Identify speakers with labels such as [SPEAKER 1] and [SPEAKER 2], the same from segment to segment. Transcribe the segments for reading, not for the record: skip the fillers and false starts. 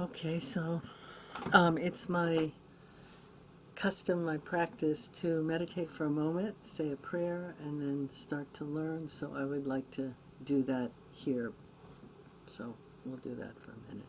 [SPEAKER 1] Okay, so it's my custom, my practice to meditate for a moment, say a prayer, and then start to learn. So I would like to do that here. So we'll do that for a minute.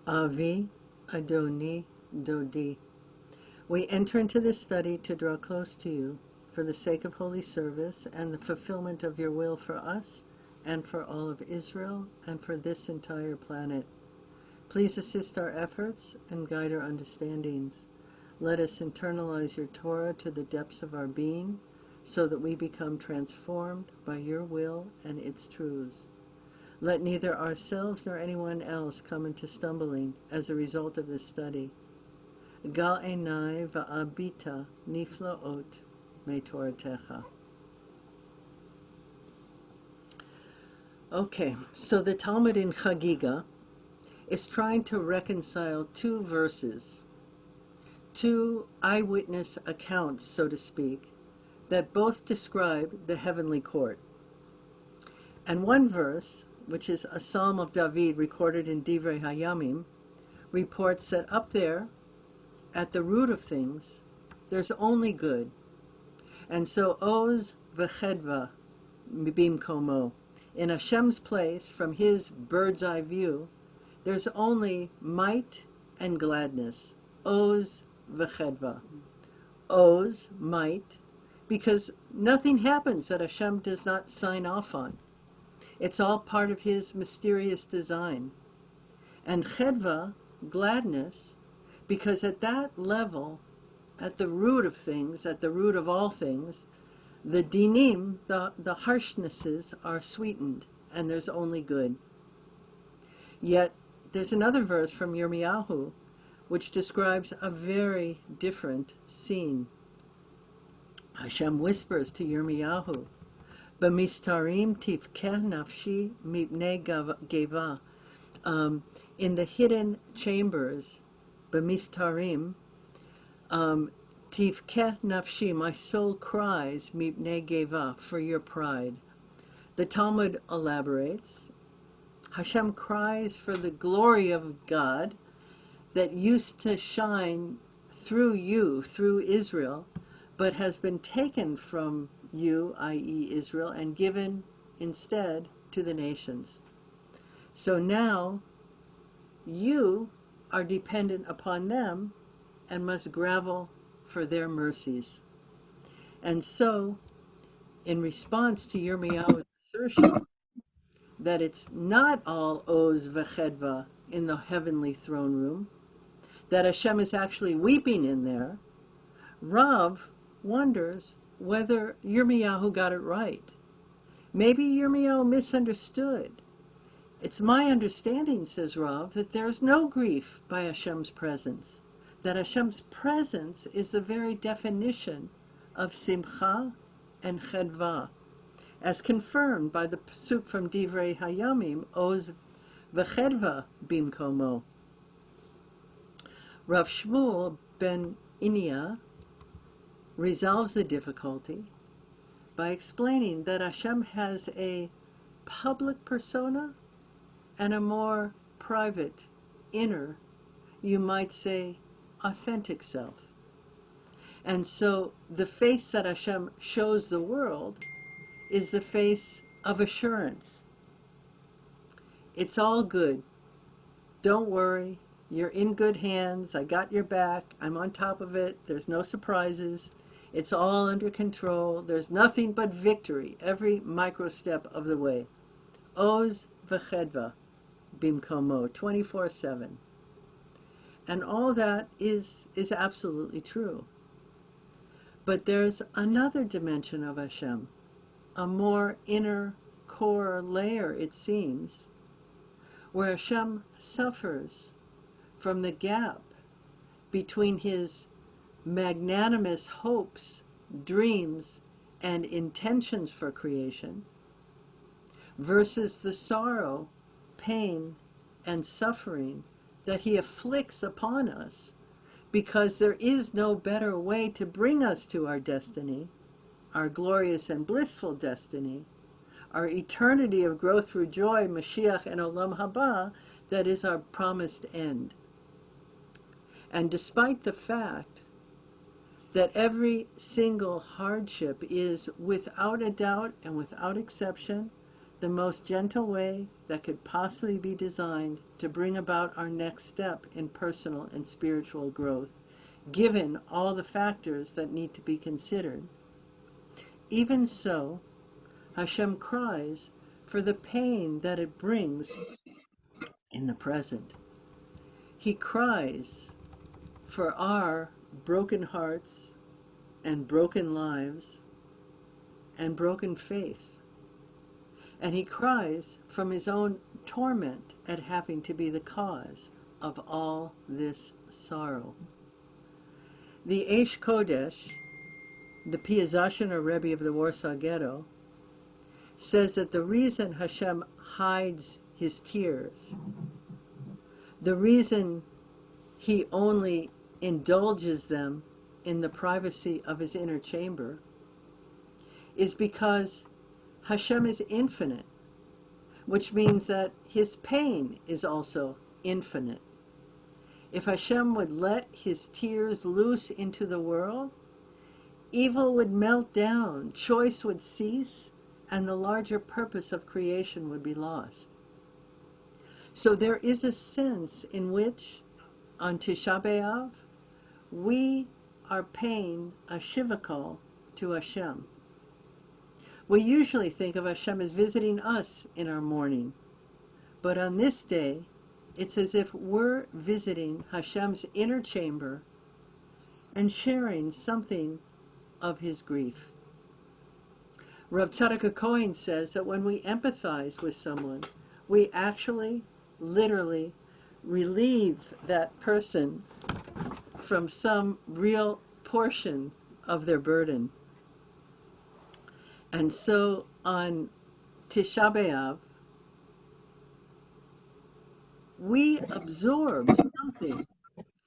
[SPEAKER 1] Avi, Adoni, Dodi. We enter into this study to draw close to you for the sake of holy service and the fulfillment of your will for us and for all of Israel and for this entire planet. Please assist our efforts and guide our understandings. Let us internalize your Torah to the depths of our being so that we become transformed by your will and its truths. Let neither ourselves nor anyone else come into stumbling as a result of this study. Gal enai va'abita niflaot me Toratecha. Okay, so the Talmud in Chagiga is trying to reconcile two verses, two eyewitness accounts, so to speak, that both describe the heavenly court. And one verse, which is a Psalm of David recorded in Divrei Hayamim, reports that up there, at the root of things, there's only good. And so Oz v'chedva bimkomo, in Hashem's place, from his bird's eye view, there's only might and gladness. Oz v'chedva. Oz, might, because nothing happens that Hashem does not sign off on. It's all part of his mysterious design. And chedva, gladness, because at that level, at the root of things, at the root of all things, the dinim, the harshnesses, are sweetened, and there's only good. Yet, there's another verse from Yirmiyahu, which describes a very different scene. Hashem whispers to Yirmiyahu, B'mistarim tivkeh nafshi mipnei geva. In the hidden chambers, b'mistarim, tivkeh nafshi, my soul cries, mipnei geva, for your pride. The Talmud elaborates, Hashem cries for the glory of God that used to shine through you, through Israel, but has been taken from you, i.e. Israel, and given instead to the nations. So now you are dependent upon them and must grovel for their mercies. And so, in response to Yirmiyahu's assertion that it's not all Oz v'chedva in the heavenly throne room, that Hashem is actually weeping in there, Rav wonders whether Yirmiyahu got it right. Maybe Yirmiyahu misunderstood. It's my understanding, says Rav, that there's no grief by Hashem's presence, that Hashem's presence is the very definition of simcha and chedva, as confirmed by the pasuk from Divrei Hayamim, Oz v'chedva bimkomo. Rav Shmuel ben Inya resolves the difficulty by explaining that Hashem has a public persona and a more private, inner, you might say, authentic self. And so the face that Hashem shows the world is the face of assurance. It's all good. Don't worry. You're in good hands. I got your back. I'm on top of it. There's no surprises. It's all under control. There's nothing but victory every micro step of the way. Oz v'chedva bimkomo, 24/7. And all that is absolutely true. But there's another dimension of Hashem, a more inner core layer, it seems, where Hashem suffers from the gap between his magnanimous hopes, dreams, and intentions for creation versus the sorrow, pain, and suffering that he afflicts upon us, because there is no better way to bring us to our destiny, our glorious and blissful destiny, our eternity of growth through joy, Mashiach and Olam Haba, that is our promised end. And despite the fact that every single hardship is, without a doubt and without exception, the most gentle way that could possibly be designed to bring about our next step in personal and spiritual growth, given all the factors that need to be considered, even so, Hashem cries for the pain that it brings in the present. He cries for our broken hearts and broken lives and broken faith. And he cries from his own torment at having to be the cause of all this sorrow. The Eish Kodesh, the Piaseczner Rebbe of the Warsaw Ghetto, says that the reason Hashem hides his tears, the reason he only indulges them in the privacy of his inner chamber, is because Hashem is infinite, which means that his pain is also infinite. If Hashem would let his tears loose into the world, evil would melt down, choice would cease, and the larger purpose of creation would be lost. So there is a sense in which, on Tisha B'Av, we are paying a Shiva call to Hashem. We usually think of Hashem as visiting us in our mourning, but on this day, it's as if we're visiting Hashem's inner chamber and sharing something of his grief. Rav Tzadok Cohen says that when we empathize with someone, we actually, literally, relieve that person from some real portion of their burden. And so on Tisha B'Av, we absorb something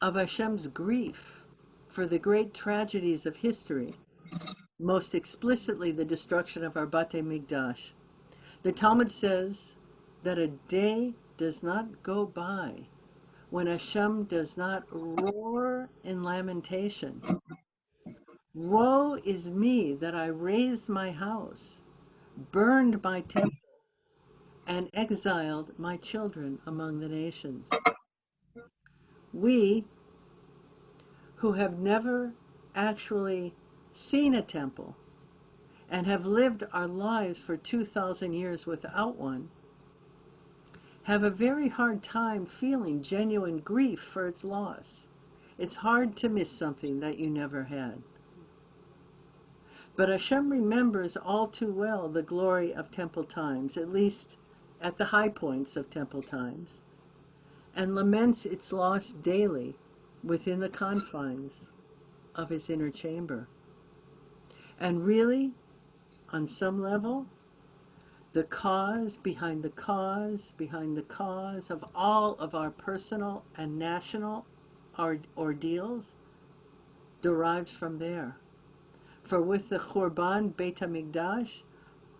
[SPEAKER 1] of Hashem's grief for the great tragedies of history, most explicitly the destruction of our Batei Mikdash. The Talmud says that a day does not go by when Hashem does not roar in lamentation. Woe is me that I razed my house, burned my temple, and exiled my children among the nations. We, who have never actually seen a temple and have lived our lives for 2,000 years without one, have a very hard time feeling genuine grief for its loss. It's hard to miss something that you never had. But Hashem remembers all too well the glory of temple times, at least at the high points of temple times, and laments its loss daily within the confines of his inner chamber. And really, on some level, the cause behind the cause behind the cause of all of our personal and national ordeals derives from there. For with the Churban Beit HaMikdash,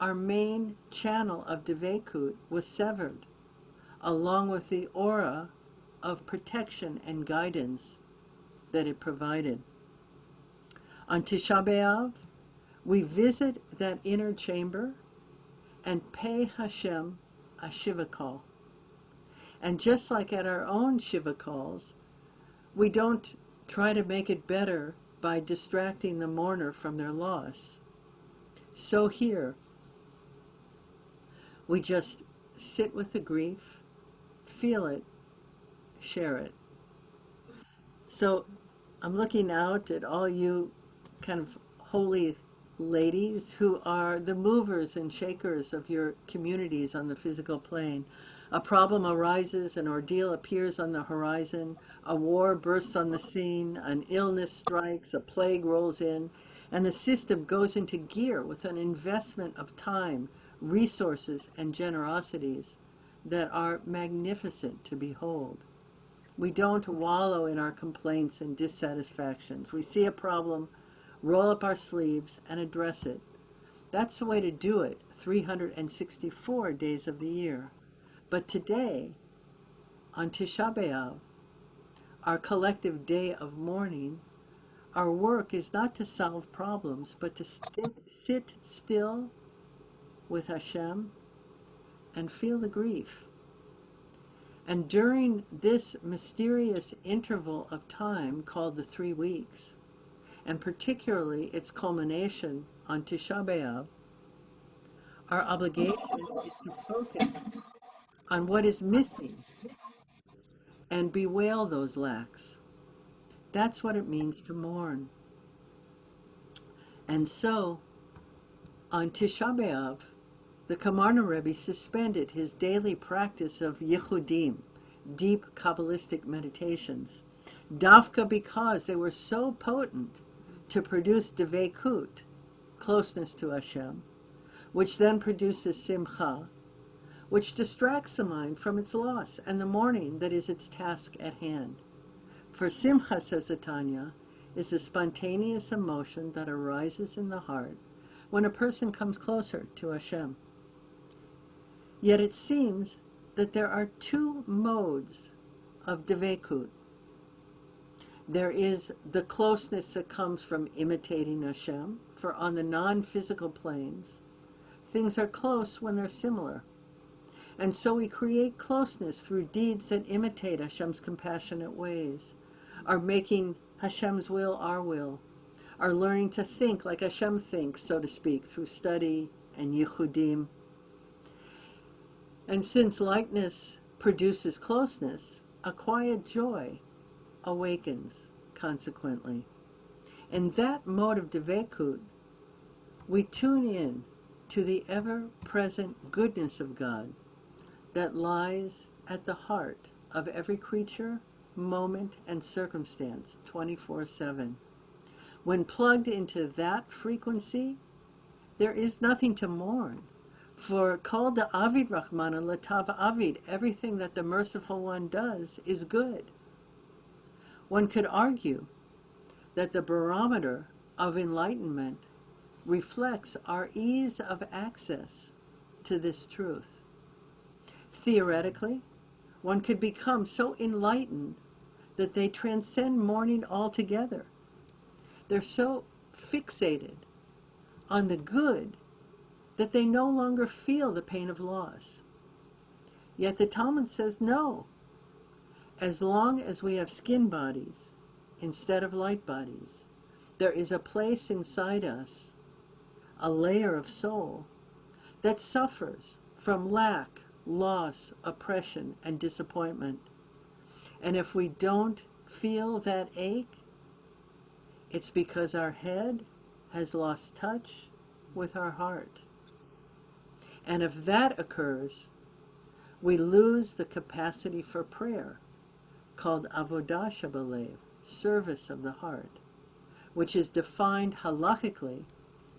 [SPEAKER 1] our main channel of Devekut was severed, along with the aura of protection and guidance that it provided. On Tisha B'Av, we visit that inner chamber and pay Hashem a Shiva call. And just like at our own Shiva calls, we don't try to make it better by distracting the mourner from their loss. So here, we just sit with the grief, feel it, share it. So I'm looking out at all you kind of holy ladies who are the movers and shakers of your communities on the physical plane. A problem arises, an ordeal appears on the horizon, a war bursts on the scene, an illness strikes, a plague rolls in, and the system goes into gear with an investment of time, resources, and generosities that are magnificent to behold. We don't wallow in our complaints and dissatisfactions. We see a problem, roll up our sleeves, and address it. That's the way to do it 364 days of the year. But today, on Tisha B'Av, our collective day of mourning, our work is not to solve problems, but to sit still with Hashem and feel the grief. And during this mysterious interval of time called the 3 weeks, and particularly its culmination on Tisha B'Av, our obligation is to focus on what is missing and bewail those lacks. That's what it means to mourn. And so, on Tisha B'Av, the Kamarna Rebbe suspended his daily practice of yichudim, deep Kabbalistic meditations, dafka because they were so potent to produce devekut, closeness to Hashem, which then produces simcha, which distracts the mind from its loss and the mourning that is its task at hand. For simcha, says the Tanya, is a spontaneous emotion that arises in the heart when a person comes closer to Hashem. Yet it seems that there are 2 modes of devekut. There is the closeness that comes from imitating Hashem, for on the non-physical planes, things are close when they're similar. And so we create closeness through deeds that imitate Hashem's compassionate ways, are making Hashem's will our will, are learning to think like Hashem thinks, so to speak, through study and yichudim. And since likeness produces closeness, a quiet joy awakens consequently. In that mode of devekut, we tune in to the ever-present goodness of God that lies at the heart of every creature, moment, and circumstance 24/7. When plugged into that frequency, there is nothing to mourn. For kol da'avid Rahmana latav avid, everything that the Merciful One does is good. One could argue that the barometer of enlightenment reflects our ease of access to this truth. Theoretically, one could become so enlightened that they transcend mourning altogether. They're so fixated on the good that they no longer feel the pain of loss. Yet the Talmud says no. As long as we have skin bodies instead of light bodies, there is a place inside us, a layer of soul, that suffers from lack, loss, oppression, and disappointment. And if we don't feel that ache, it's because our head has lost touch with our heart. And if that occurs, we lose the capacity for prayer, called avodah shebalev, service of the heart, which is defined halachically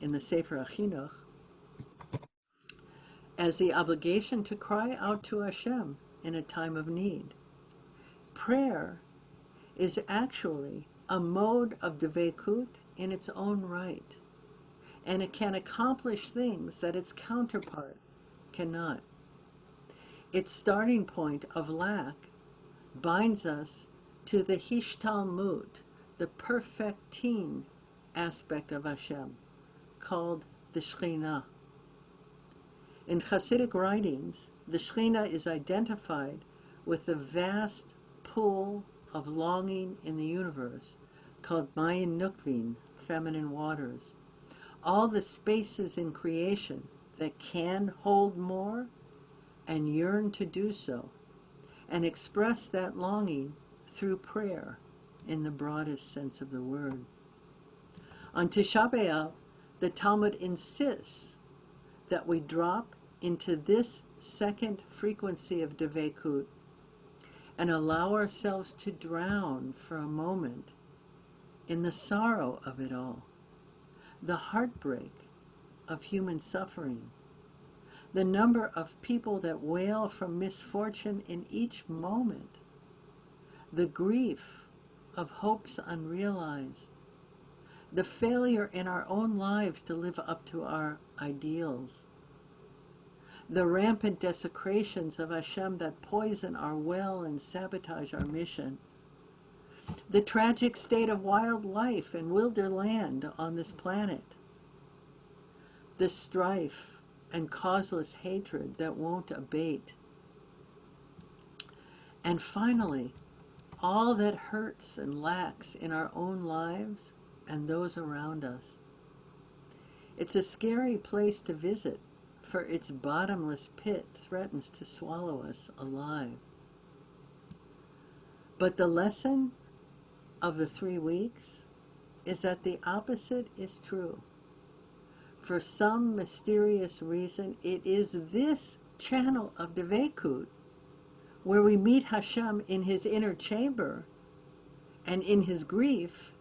[SPEAKER 1] in the Sefer HaChinuch as the obligation to cry out to Hashem in a time of need. Prayer is actually a mode of devekut in its own right, and it can accomplish things that its counterpart cannot. Its starting point of lack binds us to the hishtalmut, the perfecting aspect of Hashem, called the Shekhinah. In Hasidic writings, the Shekhinah is identified with the vast pool of longing in the universe, called Mayin Nukvin, feminine waters. All the spaces in creation that can hold more and yearn to do so, and express that longing through prayer, in the broadest sense of the word. On Tisha B'Av, the Talmud insists that we drop into this second frequency of Devekut and allow ourselves to drown for a moment in the sorrow of it all, the heartbreak of human suffering, the number of people that wail from misfortune in each moment, the grief of hopes unrealized, the failure in our own lives to live up to our ideals, the rampant desecrations of Hashem that poison our well and sabotage our mission, the tragic state of wildlife and wilder land on this planet, the strife and causeless hatred that won't abate, and finally, all that hurts and lacks in our own lives and those around us. It's a scary place to visit, for its bottomless pit threatens to swallow us alive. But the lesson of the 3 weeks is that the opposite is true. For some mysterious reason, it is this channel of Devekut, where we meet Hashem in his inner chamber and in his grief,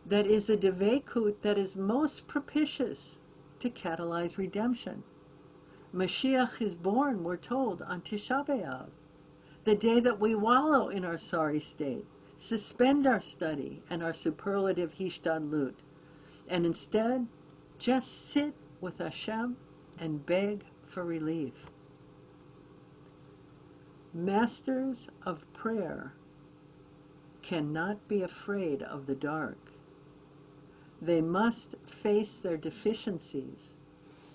[SPEAKER 1] that is the Devekut that is most propitious to catalyze redemption. Mashiach is born, we're told, on Tisha B'Av, the day that we wallow in our sorry state, suspend our study and our superlative hishtadlut, and instead just sit with Hashem and beg for relief. Masters of prayer cannot be afraid of the dark. They must face their deficiencies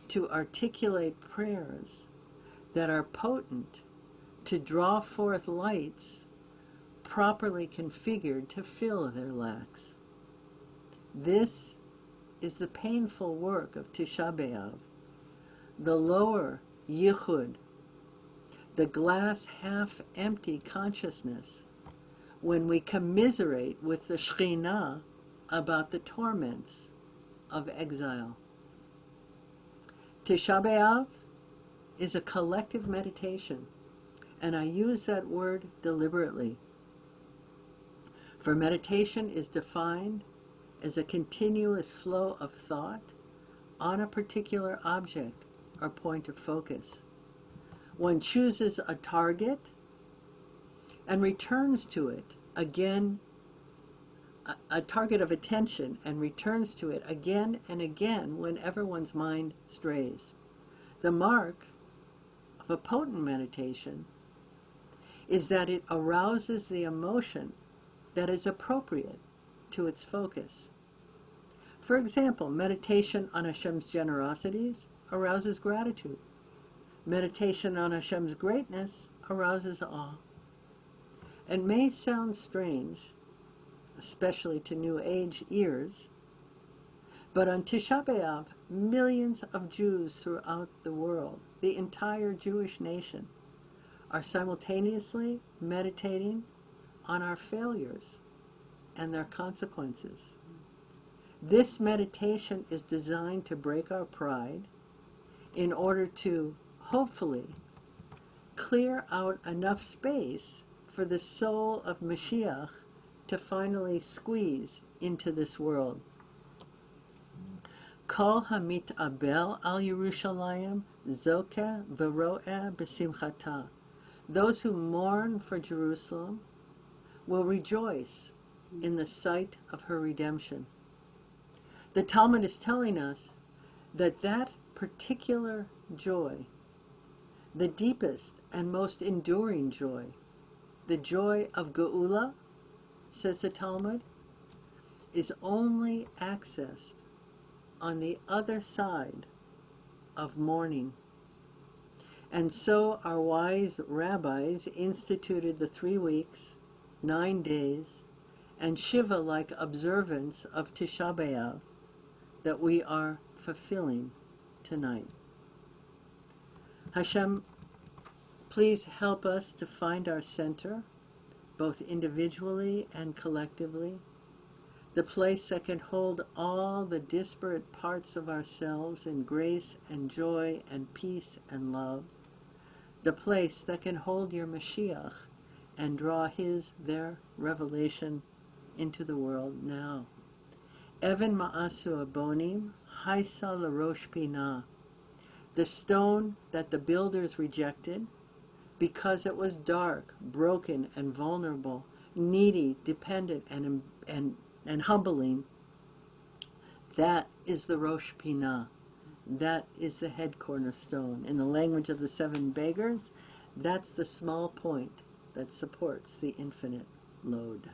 [SPEAKER 1] to articulate prayers that are potent to draw forth lights properly configured to fill their lacks. This is the painful work of Tisha B'Av, the lower yichud, the glass half-empty consciousness, when we commiserate with the Shekhinah about the torments of exile. Tisha B'Av is a collective meditation, and I use that word deliberately. For meditation is defined as a continuous flow of thought on a particular object or point of focus. One chooses a target and returns to it again, a target of attention, and returns to it again and again whenever one's mind strays. The mark of a potent meditation is that it arouses the emotion that is appropriate to its focus. For example, meditation on Hashem's generosities arouses gratitude. Meditation on Hashem's greatness arouses awe. It may sound strange, especially to New Age ears, but on Tisha B'Av, millions of Jews throughout the world, the entire Jewish nation, are simultaneously meditating on our failures and their consequences. This meditation is designed to break our pride in order to, hopefully, clear out enough space for the soul of Mashiach to finally squeeze into this world. Kol hamit abel al Yerushalayim zoke v'ro'eh b'simchata. Those who mourn for Jerusalem will rejoice in the sight of her redemption. The Talmud is telling us that that particular joy, the deepest and most enduring joy, the joy of Geula, says the Talmud, is only accessed on the other side of mourning. And so our wise rabbis instituted the 3 weeks, 9 days, and Shiva-like observance of Tisha B'Av that we are fulfilling tonight. Hashem, please help us to find our center, both individually and collectively, the place that can hold all the disparate parts of ourselves in grace and joy and peace and love, the place that can hold your Mashiach and draw their revelation into the world now. Even ma'asu abonim, haisa l'rosh pinah, the stone that the builders rejected because it was dark, broken, and vulnerable, needy, dependent, and humbling. That is the Rosh Pinah. That is the head cornerstone. In the language of the seven beggars, that's the small point that supports the infinite load.